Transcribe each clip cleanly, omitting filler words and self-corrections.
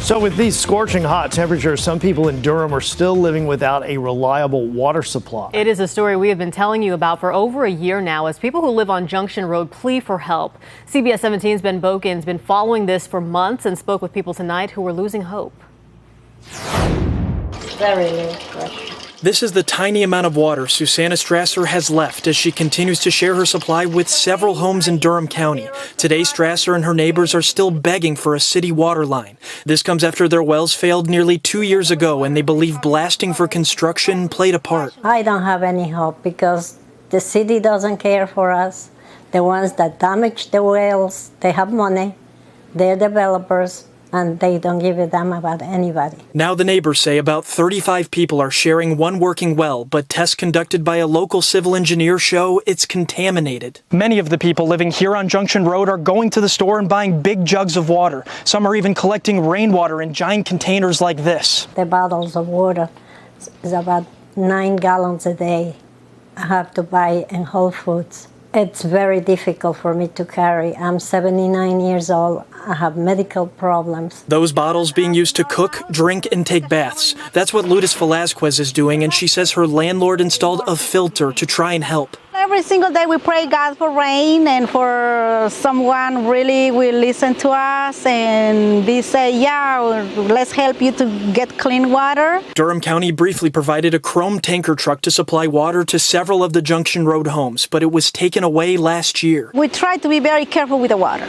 So with these scorching hot temperatures, some people in Durham are still living without a reliable water supply. It is a story we have been telling you about for over a year now as people who live on Junction Road plead for help. CBS 17's Ben Boken's been following this for months and spoke with people tonight who are losing hope. Very low pressure. This is the tiny amount of water Susanna Strasser has left as she continues to share her supply with several homes in Durham County. Today, Strasser and her neighbors are still begging for a city water line. This comes after their wells failed nearly 2 years ago, and they believe blasting for construction played a part. I don't have any hope because the city doesn't care for us. The ones that damage the wells, they have money, they're developers, and they don't give a damn about anybody. Now the neighbors say about 35 people are sharing one working well, but tests conducted by a local civil engineer show it's contaminated. Many of the people living here on Junction Road are going to the store and buying big jugs of water. Some are even collecting rainwater in giant containers like this. The bottles of water is about 9 gallons a day I have to buy in Whole Foods. It's very difficult for me to carry. I'm 79 years old. I have medical problems. Those bottles being used to cook, drink, and take baths. That's what Lourdes Velasquez is doing, and she says her landlord installed a filter to try and help. Every single day we pray God for rain and for someone really will listen to us and they say, yeah, let's help you to get clean water. Durham County briefly provided a chrome tanker truck to supply water to several of the Junction Road homes, but it was taken away last year. We try to be very careful with the water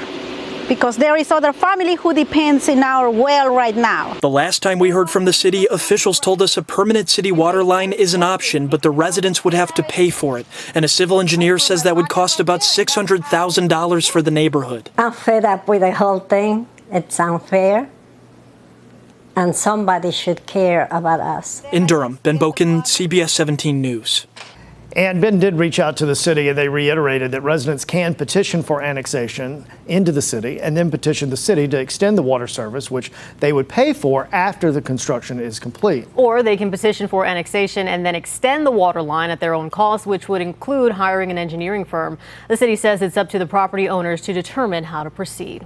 because there is other family who depends in our well right now. The last time we heard from the city, officials told us a permanent city water line is an option, but the residents would have to pay for it. And a civil engineer says that would cost about $600,000 for the neighborhood. I'm fed up with the whole thing. It's unfair. And somebody should care about us. In Durham, Ben Boken, CBS 17 News. And Ben did reach out to the city, and they reiterated that residents can petition for annexation into the city and then petition the city to extend the water service, which they would pay for after the construction is complete. Or they can petition for annexation and then extend the water line at their own cost, which would include hiring an engineering firm. The city says it's up to the property owners to determine how to proceed.